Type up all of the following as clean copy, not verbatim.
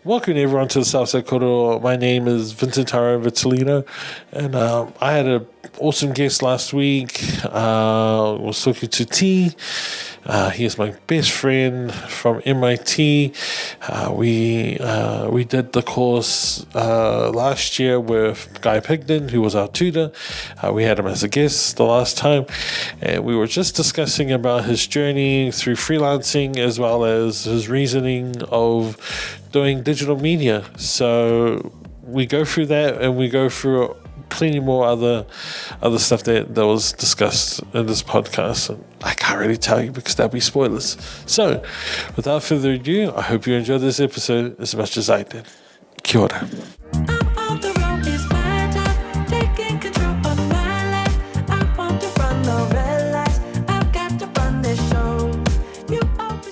Welcome everyone to the South Side Kōrero. My name is Vincent Vitellino, and I had an awesome guest last week. Was talking to T. He is my best friend from MIT. We did the course last year with Guy Pigden, who was our tutor. We had him as a guest the last time, and we were just discussing about his journey through freelancing as well as his reasoning of doing digital media. So we go through that, and we go through plenty more other stuff that was discussed in this podcast. And I can't really tell you because that'll be spoilers. So without further ado, I hope you enjoyed this episode as much as I did. Kia ora.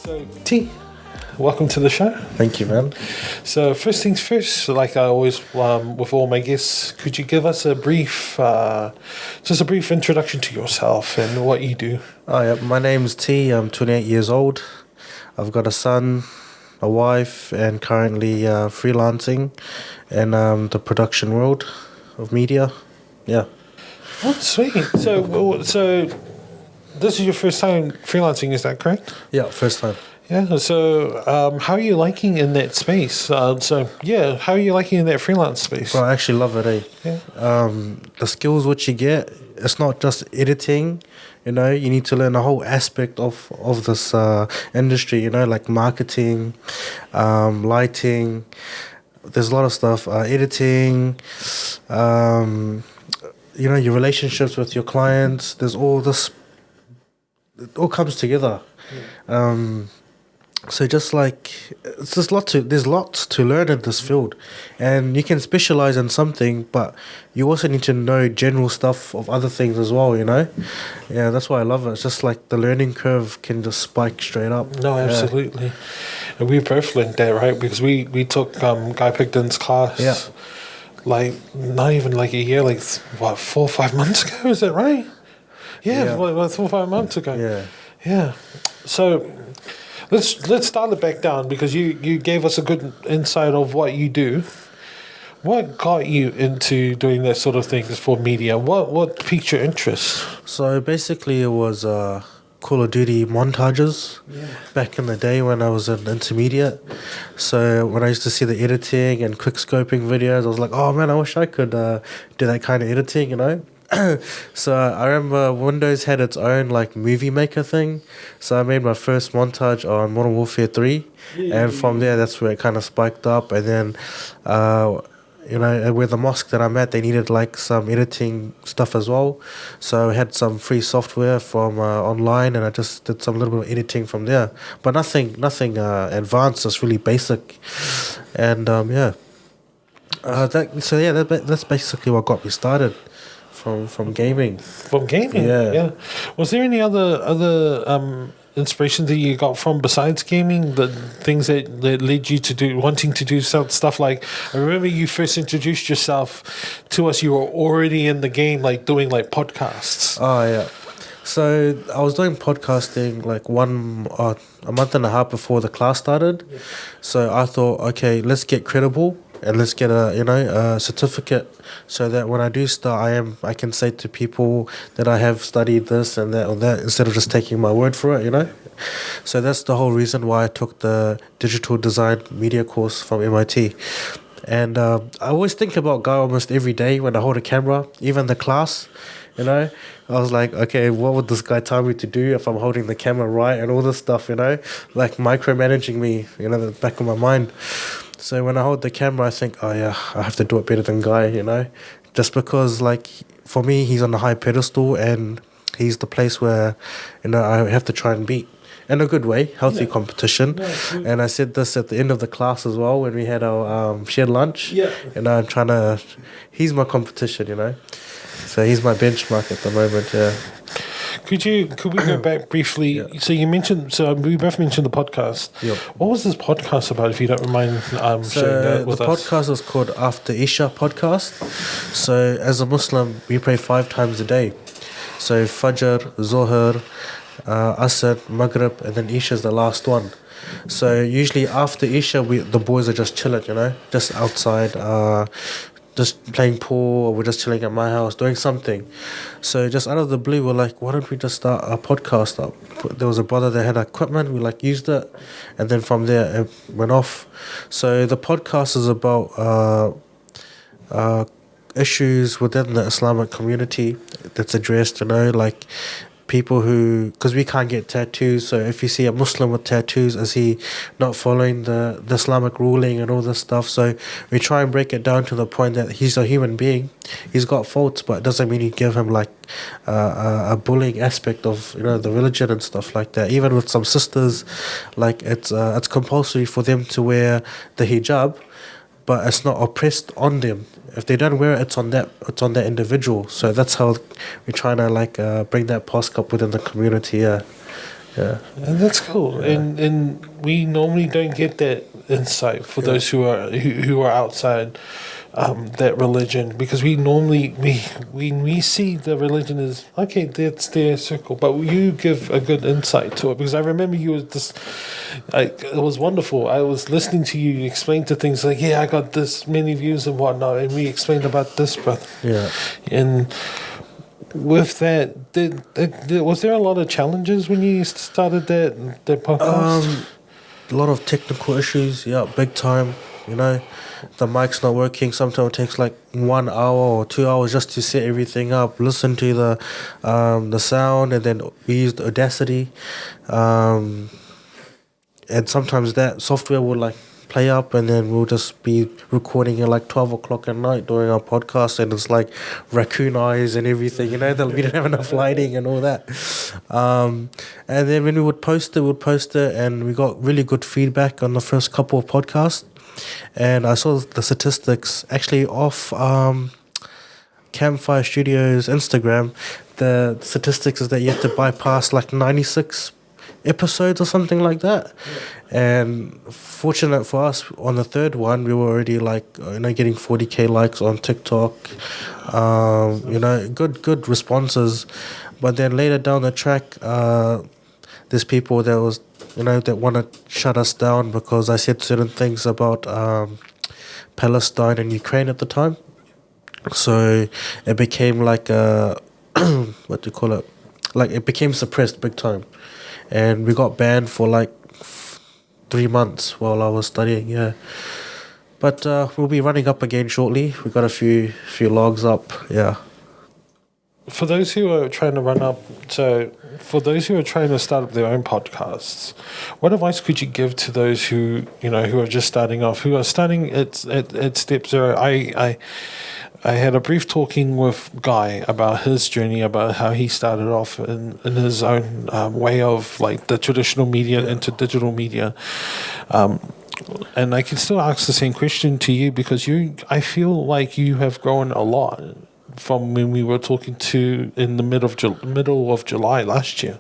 So T, welcome to the show. Thank you, man. So first things first, like I always with all my guests, could you give us a brief introduction to yourself and what you do? Oh, yeah. My name's T. I'm 28 years old. I've got a son, a wife, and currently freelancing in the production world of media. Yeah. Oh, sweet. So this is your first time freelancing, is that correct? Yeah, first time. Yeah. So how are you liking in that space? How are you liking in that freelance space? Well, I actually love it, eh? Yeah. The skills which you get, it's not just editing, you need to learn a whole aspect of this industry, like marketing, lighting. There's a lot of stuff, editing, your relationships with your clients. There's all this, it all comes together. Yeah. So there's lots to learn in this field, and you can specialize in something, but you also need to know general stuff of other things as well, Yeah, that's why I love it. It's just like the learning curve can just spike straight up. No, absolutely. Yeah. And we both learned that, right? Because we took Guy Pigden's class, like not even like a year, like 4 or 5 months ago, is that right? Yeah. Like 4 or 5 months ago. Yeah. So Let's start it back down, because you gave us a good insight of what you do. What got you into doing that sort of things for media? What piqued your interest? So basically it was Call of Duty montages back in the day when I was an intermediate. So when I used to see the editing and quick scoping videos, I was like, oh man, I wish I could do that kind of editing, So I remember Windows had its own like movie maker thing. So I made my first montage on Modern Warfare 3. And from there, that's where it kind of spiked up. And then, where the mosque that I'm at, they needed like some editing stuff as well. So I had some free software from online, and I just did some little bit of editing from there. But nothing advanced, just really basic. And that's basically what got me started. From gaming. From gaming, yeah. Was there any other inspiration that you got from besides gaming? The things that led you to wanting to do stuff like, I remember you first introduced yourself to us. You were already in the game, like doing like podcasts. Oh yeah. So I was doing podcasting like a month and a half before the class started. Yeah. So I thought, okay, let's get credible. And let's get a certificate, so that when I do start, I can say to people that I have studied this and that or that, instead of just taking my word for it, So that's the whole reason why I took the digital design media course from MIT. And I always think about Guy almost every day when I hold a camera, even the class. I was like, okay, what would this guy tell me to do if I'm holding the camera right, and all this stuff, like micromanaging me, the back of my mind. So when I hold the camera, I think, oh yeah, I have to do it better than Guy, just because, like, for me, he's on a high pedestal, and he's the place where, I have to try and beat. In a good way, healthy competition. Yeah, and I said this at the end of the class as well, when we had our shared lunch. Yeah. I'm he's my competition, So he's my benchmark at the moment, yeah. Could we go back briefly? Yeah. So we both mentioned the podcast. Yep. What was this podcast about, if you don't mind sharing that with us? The podcast is called After Isha Podcast. So as a Muslim, we pray 5 times a day. So Fajr, Zohar, Asr, Maghrib, and then Isha is the last one. So usually after Isha, the boys are just chilling, just outside, just playing pool, or we're just chilling at my house doing something. So just out of the blue, we're like, why don't we just start a podcast up? There was a brother that had equipment, we used it, and then from there it went off. So the podcast is about issues within the Islamic community that's addressed, like people who, because we can't get tattoos, so if you see a Muslim with tattoos, is he not following the Islamic ruling and all this stuff? So we try and break it down to the point that he's a human being, he's got faults, but it doesn't mean you give him a bullying aspect of the religion and stuff like that. Even with some sisters, it's compulsory for them to wear the hijab, but it's not oppressed on them. If they don't wear it, it's on that individual. So that's how we're trying to bring that podcast up within the community. Yeah. And that's cool. Yeah. And we normally don't get that insight for those who are outside that religion, because we normally we see the religion as okay, that's their circle, but you give a good insight to it, because I remember you was just it was wonderful. I was listening to you explain to things like, I got this many views and whatnot, and we explained about this, brother. Yeah. And with that, was there a lot of challenges when you started that podcast? A lot of technical issues, big time. The mic's not working. Sometimes it takes 1 hour or 2 hours just to set everything up, listen to the sound, and then we used Audacity. And sometimes that software will play up, and then we'll just be recording at 12 o'clock at night doing our podcast, and it's raccoon eyes and everything, we didn't have enough lighting and all that. And then when we would post it, and we got really good feedback on the first couple of podcasts. And I saw the statistics actually off Campfire Studios Instagram. The statistics is that you have to bypass 96 episodes or something like that. And fortunate for us, on the third one, we were already getting 40k likes on TikTok. Good responses. But then later down the track, there's people that want to shut us down because I said certain things about Palestine and Ukraine at the time. So it became what do you call it? It became suppressed big time. And we got banned for 3 months while I was studying, But we'll be running up again shortly. We got a few logs up, For those who are trying to for those who are trying to start up their own podcasts, what advice could you give to those who are just starting off, who are starting at step zero? I had a brief talking with Guy about his journey, about how he started off in his own way of the traditional media into digital media. And I can still ask the same question to you, because I feel like you have grown a lot from when we were talking to in the middle of July last year.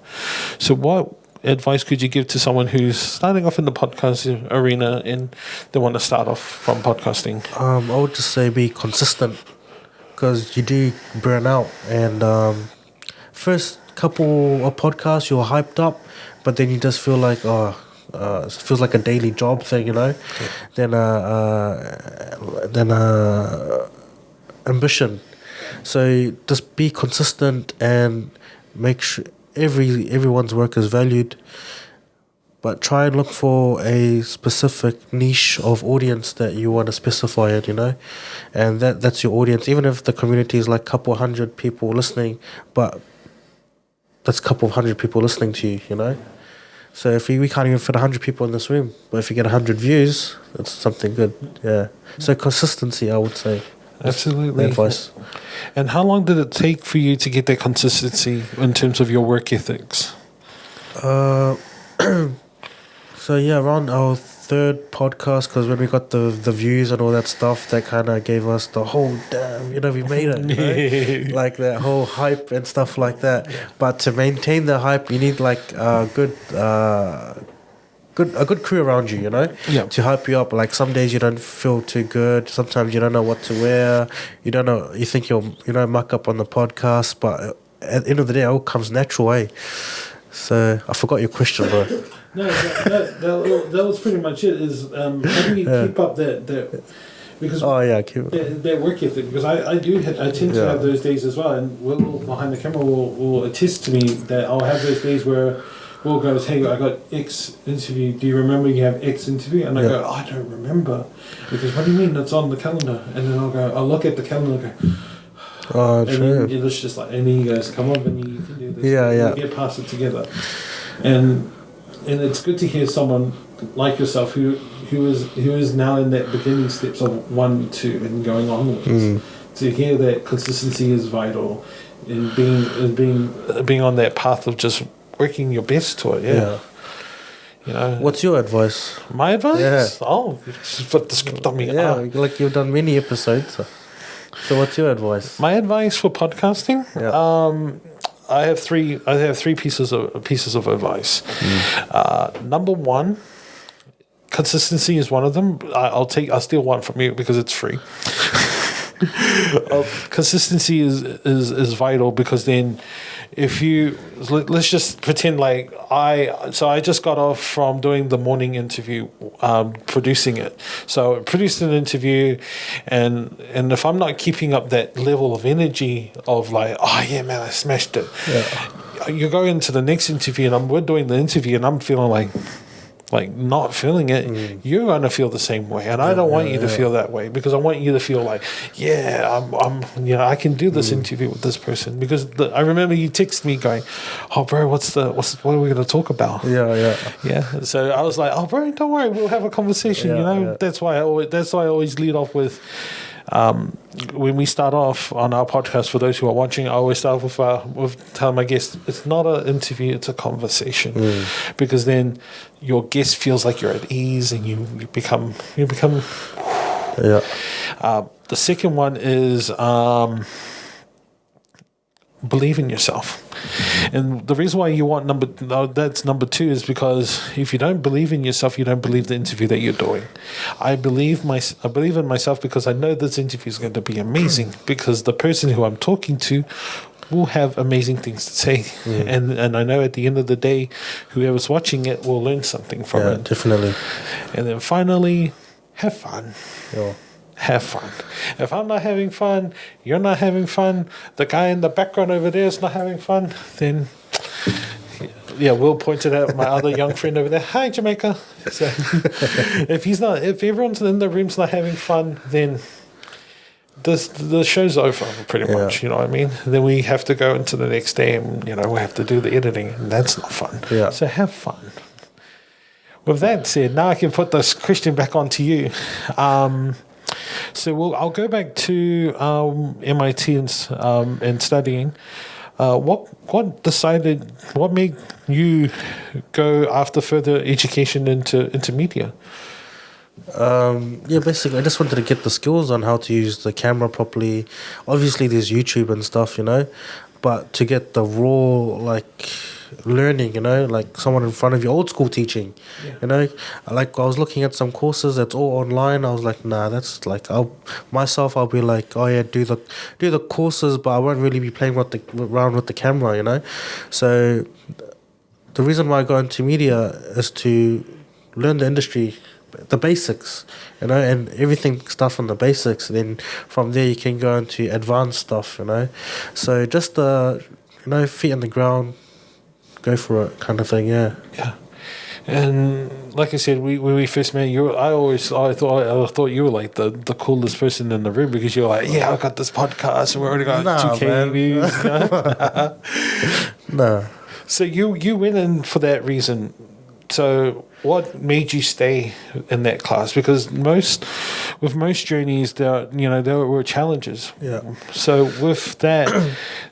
So what advice could you give to someone who's starting off in the podcast arena and they want to start off from podcasting? I would just say be consistent, because you do burn out. And first couple of podcasts, you're hyped up, but then you just feel it feels like a daily job thing, Then ambition. So just be consistent and make sure everyone's work is valued, but try and look for a specific niche of audience that you want to specify it, and that's your audience. Even if the community is couple hundred people listening, but that's a couple of hundred people listening to you, So if we can't even fit 100 people in this room, but if you get 100 views, that's something good. So consistency, I would say. Absolutely. Advice. And how long did it take for you to get that consistency in terms of your work ethics? So around our third podcast, because when we got the views and all that stuff, that kind of gave us the whole damn, we made it, that whole hype and stuff like that. But to maintain the hype, you need a good crew around you, to hype you up. Some days you don't feel too good. Sometimes you don't know what to wear. You don't know. You think you'll muck up on the podcast, but at the end of the day, it all comes natural, So I forgot your question, bro. No, that was pretty much it. Is how do you keep up that because that work ethic? Because I tend to have those days as well, and Will behind the camera will attest to me that I'll have those days where Will goes, "Hey, I got X interview. Do you remember you have X interview?" And I go, "I don't remember," because what do you mean it's on the calendar? And then I'll look at the calendar and go. Oh, true. And it's just like, and then he goes, "Come on, Vinnie, you can do this." Yeah. We get past it together, and it's good to hear someone like yourself who is now in that beginning steps of 1, 2, and going onwards. To hear that consistency is vital, and being on that path of just working your best to it. Yeah. You know. What's your advice? My advice? Yeah. Oh, just put the script on me. Yeah, like you've done many episodes. So what's your advice? My advice for podcasting? Yeah. I have three pieces of advice. Number one, consistency is one of them. I'll steal one from you because it's free. Consistency is vital, because then if you let's just pretend like I just got off from doing the morning interview, producing it. So I produced an interview, and if I'm not keeping up that level of energy of like, oh yeah man, I smashed it. Yeah. You go into the next interview and we're doing the interview and I'm feeling like not feeling it, you're going to feel the same way, and I don't want you to feel that way, because I want you to feel like, I can do this interview with this person, because I remember you text me going, "Oh bro, what are we going to talk about?" Yeah. So I was like, "Oh bro, don't worry, we'll have a conversation." That's why I always lead off with. When we start off on our podcast, for those who are watching, I always start off with telling my guests, it's not an interview, it's a conversation, because then your guest feels like you're at ease and you become. The second one is believe in yourself. And the reason why you want that's number 2 is because if you don't believe in yourself, you don't believe the interview that you're doing. I believe in myself because I know this interview is going to be amazing, because the person who I'm talking to will have amazing things to say, and I know at the end of the day, whoever's watching it will learn something from it. Definitely. And then finally, have fun. Yeah. Have fun. If I'm not having fun, you're not having fun, the guy in the background over there is not having fun, then Will pointed out my other young friend over there. Hi, Jamaica. So if everyone's in the room's not having fun, then the show's over pretty much, you know what I mean? Then we have to go into the next day and, we have to do the editing, and that's not fun. Yeah. So have fun. With that said, now I can put this question back onto you. So I'll go back to MIT and studying. What made you go after further education into media? Basically I just wanted to get the skills on how to use the camera properly. Obviously there's YouTube and stuff, but to get the raw learning, like someone in front of you, old school teaching, like I was looking at some courses that's all online. I was like, nah, that's like I'll be like, oh yeah, do the courses, but I won't really be playing around with the camera, So the reason why I got into media is to learn the industry, the basics, and everything start from the basics. Then from there you can go into advanced stuff, So just feet on the ground, go for it, kind of thing. Yeah. And like I said, when we first met, I thought you were like the coolest person in the room, because you're like, I got this podcast and we already got 2K views. No. So you went in for that reason. So what made you stay in that class? Because with most journeys, there were challenges. Yeah. So with that,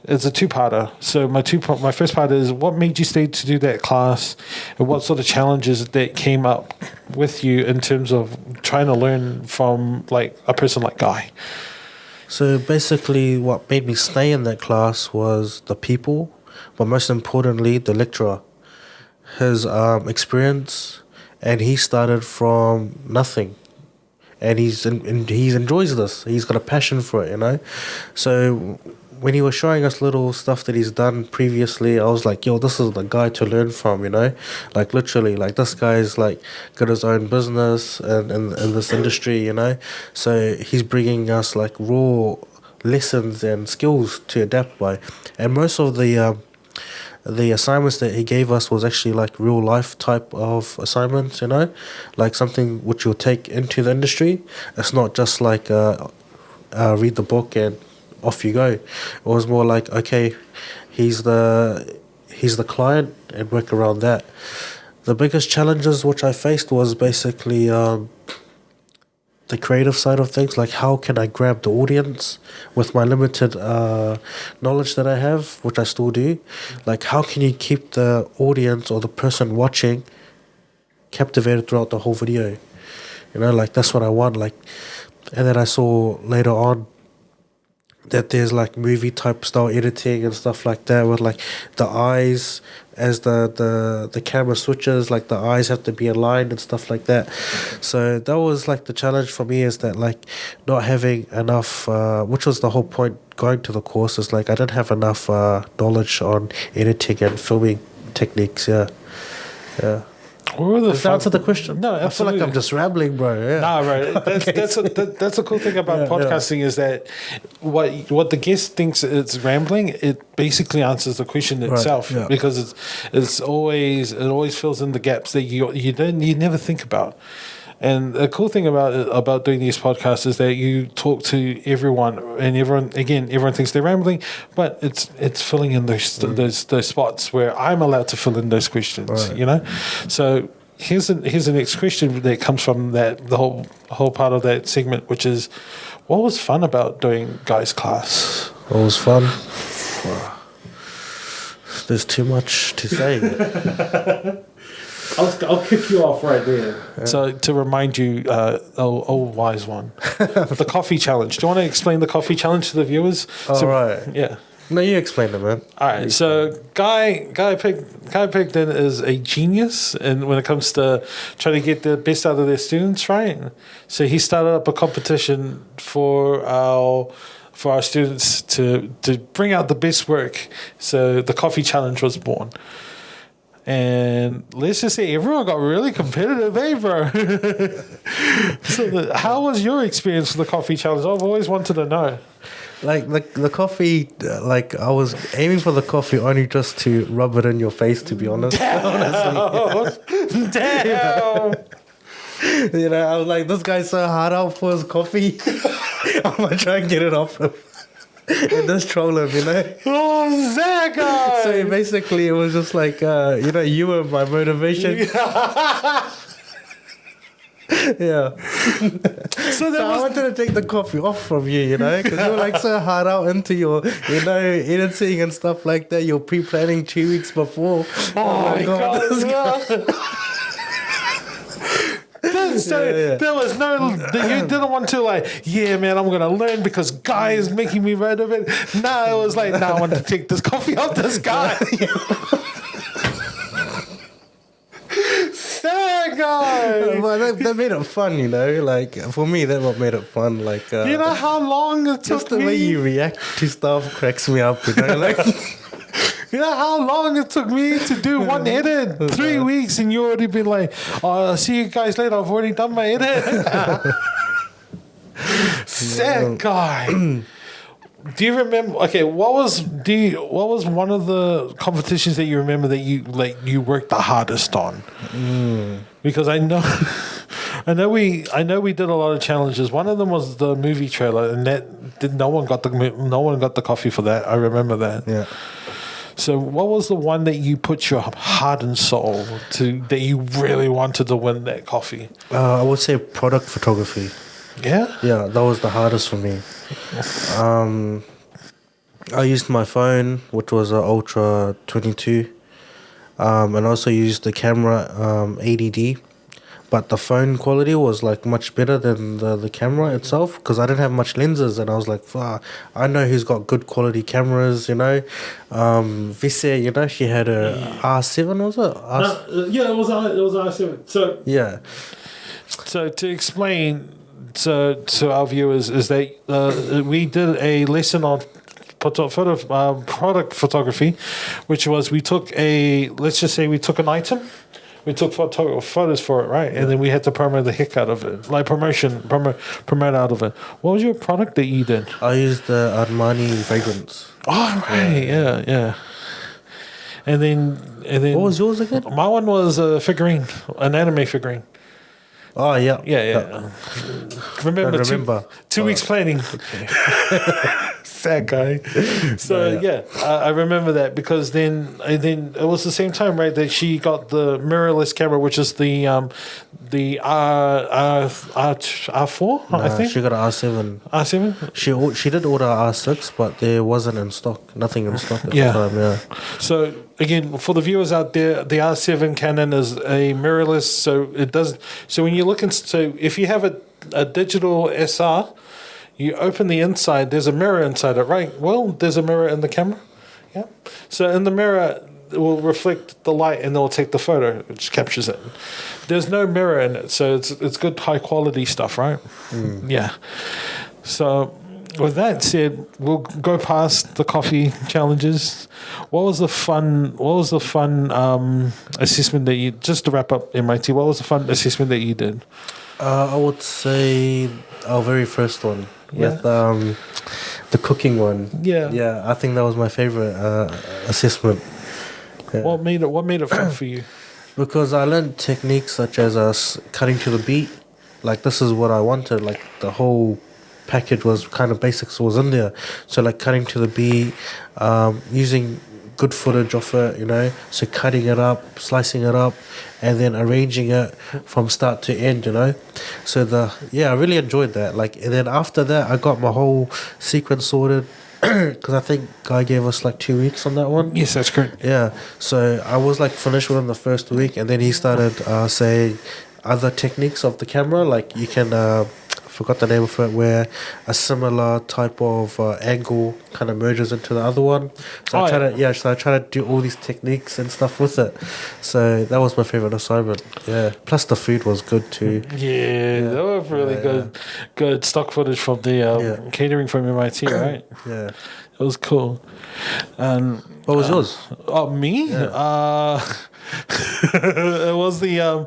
it's a 2-parter. So my first part is, what made you stay to do that class, and what sort of challenges that came up with you in terms of trying to learn from like a person like Guy? So basically, what made me stay in that class was the people, but most importantly, the lecturer. His experience, and he started from nothing, and he enjoys this. He's got a passion for it, So when he was showing us little stuff that he's done previously, I was like, yo, this is the guy to learn from, you know? Like, literally, like, this guy's, like, got his own business and in this industry, you know? So he's bringing us, like, raw lessons and skills to adapt by. And most of the assignments that he gave us was actually like real life type of assignments, you know, like something which you'll take into the industry. It's not just like read the book and off you go. It was more like, okay, he's the client and work around that. The biggest challenges which I faced was basically the creative side of things, like how can I grab the audience with my limited knowledge that I have, which I still do. Like, how can you keep the audience or the person watching captivated throughout the whole video? You know, like, that's what I want. Like, and then I saw later on that there's like movie type style editing and stuff like that, with like the eyes as the camera switches, like the eyes have to be aligned and stuff like that. So that was like the challenge for me, is that like not having enough, which was the whole point going to the course, is like I didn't have enough knowledge on editing and filming techniques. Yeah. Does that answer the question? No, absolutely. I feel like I'm just rambling, bro. Yeah. No, bro. That's the cool thing about podcasting is that what the guest thinks it's rambling, it basically answers the question itself, because it always fills in the gaps that you never think about. And the cool thing about doing these podcasts is that you talk to everyone, and everyone thinks they're rambling, but it's filling in those spots where I'm allowed to fill in those questions, you know. So here's the next question that comes from the whole part of that segment, which is, what was fun about doing Guy's class? What was fun? There's too much to say. I'll kick you off right there. Yeah. So to remind you, old wise one, the coffee challenge. Do you want to explain the coffee challenge to the viewers? Right. Yeah. No, you explain it, man. All right. So Guy Pigden is a genius, and when it comes to trying to get the best out of their students, right? So he started up a competition for our students to bring out the best work. So the coffee challenge was born. And let's just say everyone got really competitive, bro? So how was your experience with the coffee challenge? I've always wanted to know. Like the coffee, like I was aiming for the coffee only just to rub it in your face, to be honest. Damn! Damn! You know, I was like, this guy's so hard out for his coffee. I'm going to try and get it off him. And just troll him, you know. Oh, that guy! So basically, it was just like, you were my motivation. Yeah. So I wanted to take the coffee off from you, you know, because you were like so hard out into your, editing and stuff like that. You're pre-planning 2 weeks before. Oh my God. There was no, you didn't want to man, I'm going to learn because Guy is making me read of it. No, it was like, I want to take this coffee off this guy. Sad guy. Well, that made it fun, you know, like for me, that what made it fun. Like, you know how long it took just the way you react to stuff cracks me up, you know, like. You know how long it took me to do one edit? 3 weeks, and you already been like, "Oh, I'll see you guys later. I've already done my edit." Sad guy. Do you remember? Okay, what was one of the competitions that you remember that you worked the hardest on? Because I know we did a lot of challenges. One of them was the movie trailer, and no one got the coffee for that. I remember that. Yeah. So what was the one that you put your heart and soul to, that you really wanted to win that coffee? I would say product photography. Yeah? Yeah, that was the hardest for me. I used my phone, which was an Ultra 22, and also used the camera 80D. But the phone quality was like much better than the camera itself, because I didn't have much lenses, and I was like, I know who's got good quality cameras, you know. Vinnie, you know, she had a R7, was it? Yeah, it was R7. So yeah. So to explain to our viewers is that we did a lesson on product photography, which was we took let's just say we took an item. We took photos for it, right? And then we had to promote the heck out of it, like promote out of it. What was your product that you did? I used the Armani fragrance. Oh, right, yeah. And then What was yours again? my one was a figurine, an anime figurine. Oh, yeah. Yeah. Remember. Two weeks planning. Okay. Sad guy. So I remember that because then it was the same time, right, that she got the mirrorless camera, which is the R4, I think. She got an R7. R7. She did order R6, but there wasn't in stock. Nothing in stock at the time. Yeah. So again, for the viewers out there, the R7 Canon is a mirrorless, so it does. So when you look so if you have a digital SR. You open the inside, there's a mirror inside it, right? Well, there's a mirror in the camera. Yeah. So in the mirror, it will reflect the light and it will take the photo, which captures it. There's no mirror in it, so it's good high quality stuff, right? Yeah. So with that said, we'll go past the coffee challenges. What was the fun assessment that you, just to wrap up MIT, what was the fun assessment that you did? I would say our very first one. With the cooking one. Yeah, I think that was my favorite assessment. Yeah. What made it fun for you? Because I learned techniques such as cutting to the beat. Like, this is what I wanted. Like, the whole package was kind of basics was in there. So, like, cutting to the beat, using good footage of it, so cutting it up, slicing it up, and then arranging it from start to end, So I really enjoyed that. Like, and then after that, I got my whole sequence sorted because I think Guy gave us like 2 weeks on that one. Yes, that's correct. Yeah, so I was like finished within the first week, and then he started saying other techniques of the camera, like you can. Forgot the name of it, where a similar type of angle kind of merges into the other one. So I try to do all these techniques and stuff with it. So that was my favorite assignment. Yeah. Plus the food was good too. Yeah, that was really good stock footage from the catering from MIT, right? Yeah. It was cool. And what was yours? Oh, me? Yeah. It was the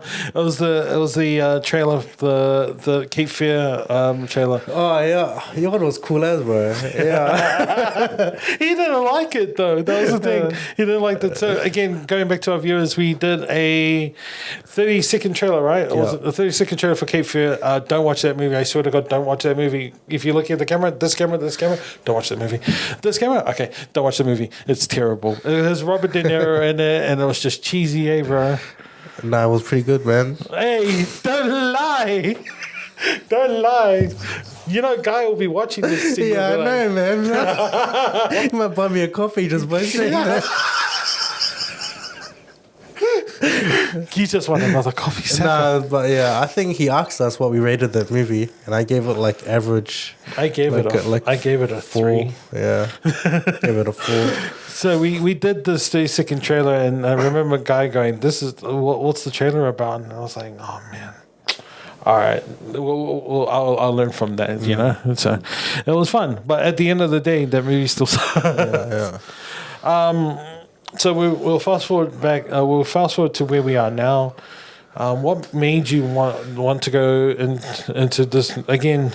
trailer, the Cape Fear trailer. Oh yeah, your one was cool as bro. Yeah. He didn't like it though. That was the thing. He didn't like that. So again, going back to our viewers, we did a 30-second trailer, right? It was a 30-second trailer for Cape Fear. Don't watch that movie. I swear to God, don't watch that movie. If you're looking at the camera, this camera, don't watch that movie. This camera, okay, don't watch the movie. It's terrible. It has Robert De Niro in it, and it was just cheesy, bro. Nah, it was pretty good, man. Hey, don't lie. Don't lie. Guy will be watching this. Yeah, I know, man. You might buy me a coffee just by saying that. You just want another coffee set. Nah, but yeah, I think he asked us what we rated that movie, and I gave it like average. I gave it a 3. Yeah, gave it a 4. So we did this 30-second trailer, and I remember a guy going, "This is what's the trailer about?" And I was like, "Oh man, all right, I'll learn from that." So it was fun, but at the end of the day, that movie still. So we'll fast forward back. We'll fast forward to where we are now. What made you want to go into this again?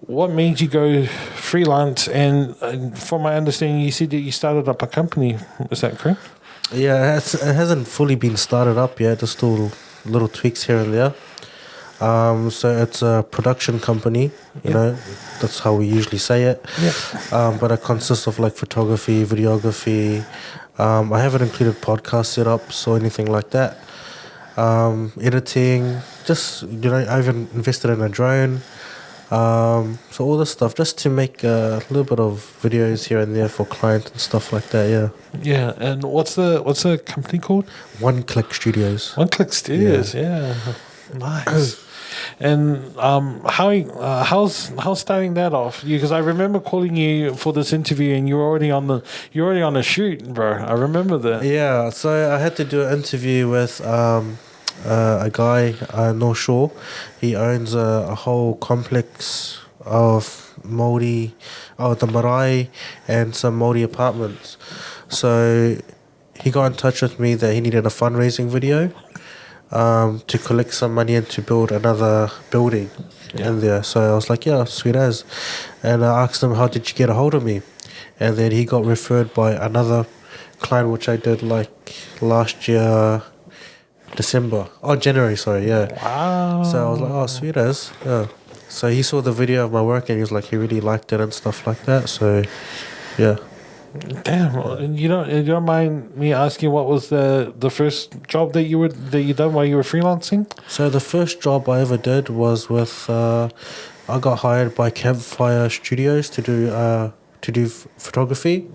What made you go freelance? And from my understanding, you said that you started up a company. Is that correct? Yeah, it hasn't fully been started up yet. There's still little tweaks here and there. So it's a production company, that's how we usually say it. Yeah. But it consists of like photography, videography. I haven't included podcast setups or anything like that. Editing, just, I even invested in a drone. So all this stuff just to make a little bit of videos here and there for clients and stuff like that. Yeah. And what's the company called? Oneclick Studios. Oneclick Studios. Yeah. Nice. And how's starting that off? Because I remember calling you for this interview, and you're already on a shoot, bro. I remember that. Yeah. So I had to do an interview with a guy, North Shore. He owns a whole complex of Māori, the marae, and some Māori apartments. So he got in touch with me that he needed a fundraising video to collect some money and to build another building in there. So I was like, yeah, sweet as. And I asked him, how did you get a hold of me? And then he got referred by another client, which I did like last year, January, sorry, yeah. Wow. So I was like, oh, sweet as, yeah. So he saw the video of my work and he was like, he really liked it and stuff like that. So, yeah. Damn, and you don't mind me asking what was the first job that you done while you were freelancing? So the first job I ever did was with I got hired by Campfire Studios to do photography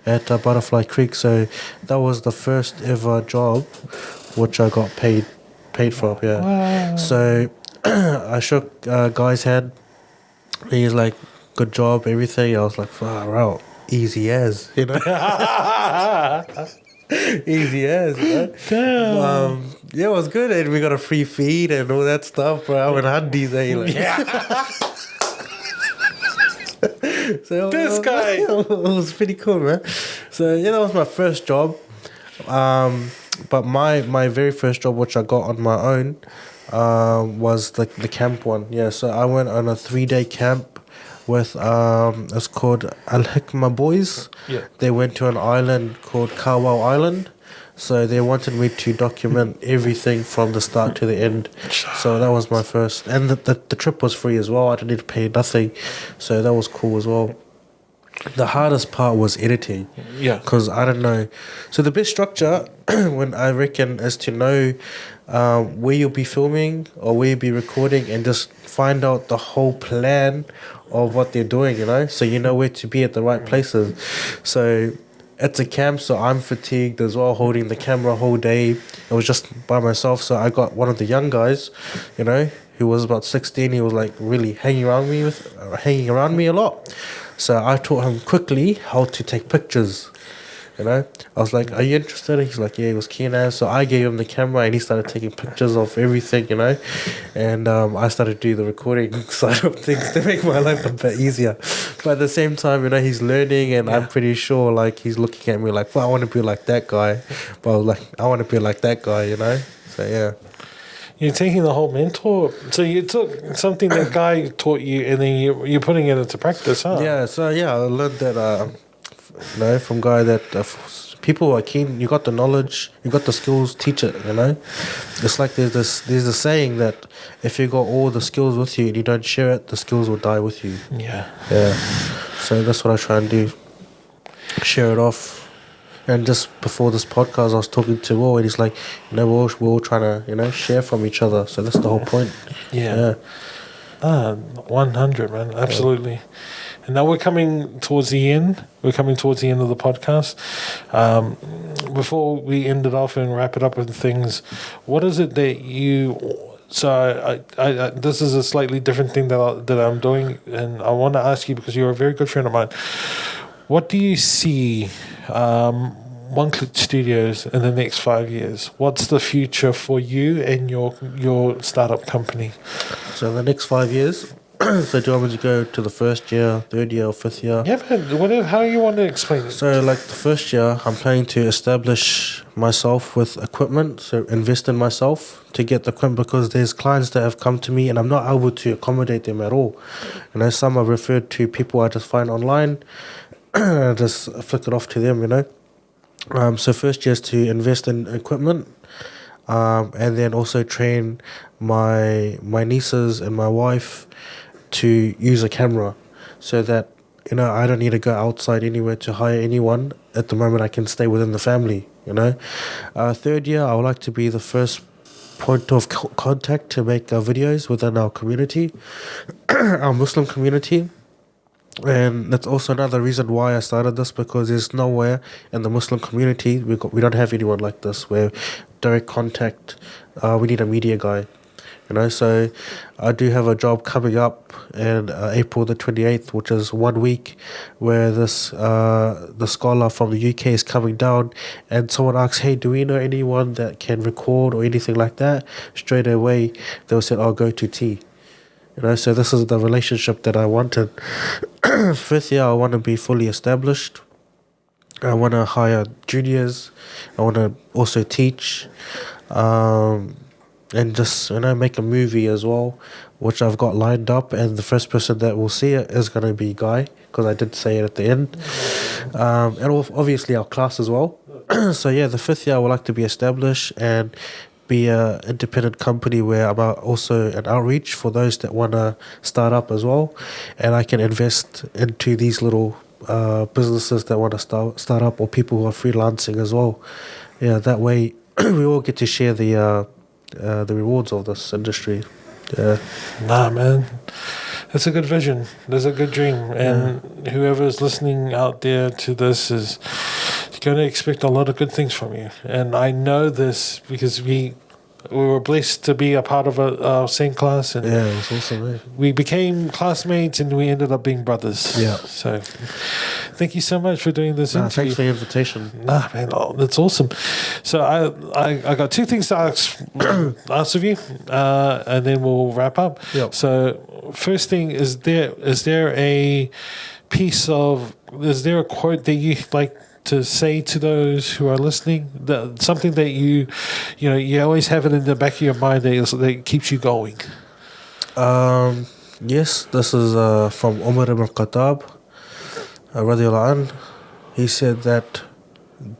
at Butterfly Creek. So that was the first ever job which I got paid for. Yeah. Wow. So I shook guy's hand. He's like, "Good job, everything." I was like, "Far out, easy as," you know. Easy as, you know? Damn. Yeah, it was good, and we got a free feed and all that stuff, bro. I'm in Hundies, eh? Like. So This guy. it was pretty cool, man. So yeah, that was my first job. But my very first job, which I got on my own, was the camp one. Yeah, so I went on a 3-day camp with it's called Al Hikma Boys. Yeah. They went to an island called Kawau Island. So they wanted me to document everything from the start to the end. So that was my first, and the trip was free as well. I didn't need to pay nothing, so that was cool as well. The hardest part was editing. Yeah. Because I don't know. So the best structure, when I reckon, is to know where you'll be filming or where you'll be recording, and just find out the whole plan of what they're doing, you know? So you know where to be at the right places. So it's a camp, so I'm fatigued as well, holding the camera whole day. It was just by myself, so I got one of the young guys, you know, who was about 16. He was like really hanging around me a lot. So I taught him quickly how to take pictures. You know, I was like, "Are you interested?" He's like, "Yeah." He was keen as. So I gave him the camera, and he started taking pictures of everything. You know, and I started doing the recording side of things to make my life a bit easier. But at the same time, you know, he's learning, and I'm pretty sure like he's looking at me like, "Well, I want to be like that guy," but I was like, "I want to be like that guy," you know. So yeah. You're taking the whole mentor. So you took something that guy taught you, and then you're putting it into practice, huh? Yeah. So yeah, I learned that. You know, from guy that people are keen. You got the knowledge, you got the skills. Teach it. You know, it's like there's a saying that if you got all the skills with you and you don't share it, the skills will die with you. Yeah. Yeah. So that's what I try and do. Share it off. And just before this podcast, I was talking to Will, and he's like, you know, we're all trying to, you know, share from each other. So that's the whole point. Yeah. 100, man. Absolutely. And now we're coming towards the end. We're coming towards the end of the podcast. Before we end it off and wrap it up with things, what is it that you... So I this is a slightly different thing that I'm doing, and I want to ask you because you're a very good friend of mine. What do you see Oneclick Studios in the next 5 years? What's the future for you and your startup company? So in the next 5 years... So do you want me to go to the first year, third year, or fifth year? Yeah, man. Whatever, how you want to explain it. So like the first year, I'm planning to establish myself with equipment. So invest in myself to get the equipment, because there's clients that have come to me and I'm not able to accommodate them at all. You know, some are referred to people I just find online. I just flick it off to them, you know. So first year is to invest in equipment. And then also train my nieces and my wife to use a camera, so that, you know, I don't need to go outside anywhere to hire anyone. At the moment, I can stay within the family, you know. Third year, I would like to be the first point of contact to make videos within our community, our Muslim community. And that's also another reason why I started this, because there's nowhere in the Muslim community we don't have anyone like this, where direct contact. We need a media guy, you know. So I do have a job coming up in April the 28th, which is 1 week, where this the scholar from the UK is coming down, and someone asks, "Hey, do we know anyone that can record or anything like that?" Straight away they'll say, "I'll go to T." So this is the relationship that I wanted. Fifth year, I want to be fully established. I want to hire juniors. I want to also teach, and just make a movie as well, which I've got lined up. And the first person that will see it is going to be Guy, because I did say it at the end, and obviously our class as well. So yeah, the fifth year I would like to be established and be a independent company where I'm also an outreach for those that want to start up as well, and I can invest into these little businesses that want to start up, or people who are freelancing as well. Yeah, that way we all get to share the rewards of this industry. Yeah. Nah, man, that's a good vision. That's a good dream, and whoever's listening out there to this is going to expect a lot of good things from you. And I know this because we were blessed to be a part of a same class, and Yeah, it was awesome. we became classmates, and we ended up being brothers. Yeah. So thank you so much for doing this interview. Thanks for the invitation. Nah, man, that's awesome. So I got two things to ask of you, and then we'll wrap up. Yep. So first thing, is there a quote that you like to say to those who are listening? Something that you always have it in the back of your mind that keeps you going. Yes, this is from Umar ibn Khattab, radiallahu anh. He said that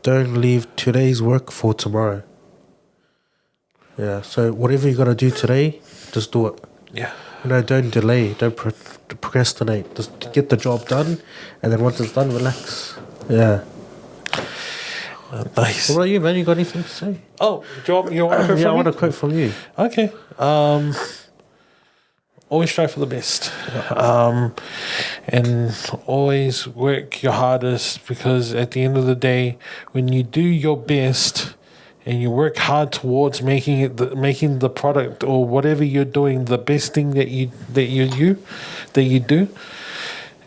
don't leave today's work for tomorrow. Yeah, so whatever you got to do today, just do it. Yeah. Don't delay, don't procrastinate. Just get the job done, and then once it's done, relax. Yeah. Nice. What about you, man? You got anything to say? Oh, you want to hear from Yeah, I me? want a quote from you. Okay. Always strive for the best. And always work your hardest, because at the end of the day, when you do your best and you work hard towards making the product or whatever you're doing the best thing that you do,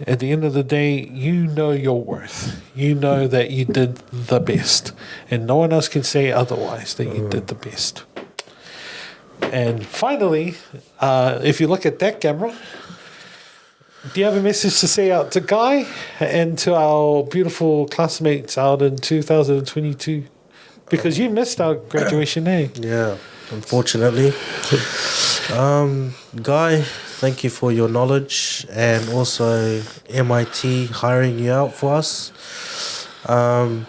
at the end of the day, you know your worth. You know that you did the best, and no one else can say otherwise, that you did the best. And finally, if you look at that camera, do you have a message to say out to Guy and to our beautiful classmates out in 2022? Because you missed our graduation, eh? Yeah, unfortunately. Guy, thank you for your knowledge, and also MIT hiring you out for us. Man,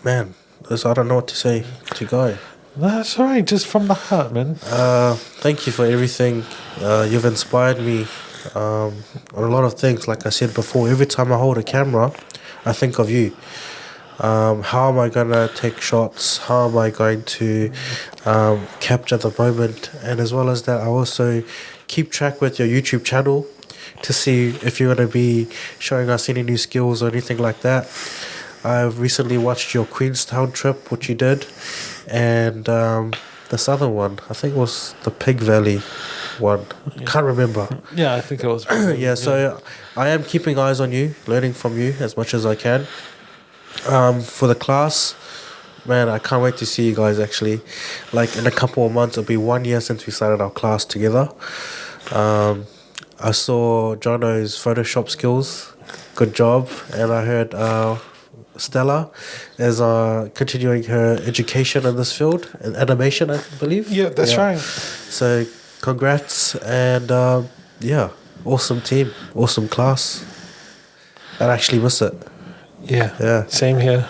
I don't know what to say to Guy. That's all right, just from the heart, man. Thank you for everything. You've inspired me on a lot of things. Like I said before, every time I hold a camera, I think of you. How am I going to take shots? How am I going to capture the moment? And as well as that, I also keep track with your YouTube channel to see if you're going to be showing us any new skills or anything like that. I've recently watched your Queenstown trip, which you did, and this other one, I think it was the Pig Valley one. Can't remember. Yeah, I think it was. Yeah, so I am keeping eyes on you, learning from you as much as I can. For the class, man, I can't wait to see you guys actually. Like in a couple of months, it'll be 1 year since we started our class together. I saw Jono's Photoshop skills. Good job. And I heard Stella is continuing her education in this field, in animation, I believe. Yeah, that's right. So congrats, and awesome team, awesome class. I actually miss it. Yeah. Same here.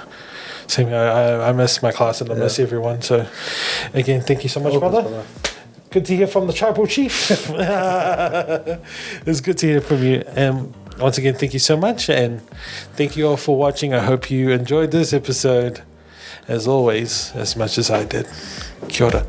I miss my class, and I miss everyone. So, again, thank you so much, brother. Good to hear from the tribal chief. It's good to hear from you. And once again, thank you so much. And thank you all for watching. I hope you enjoyed this episode, as always, as much as I did. Kia ora.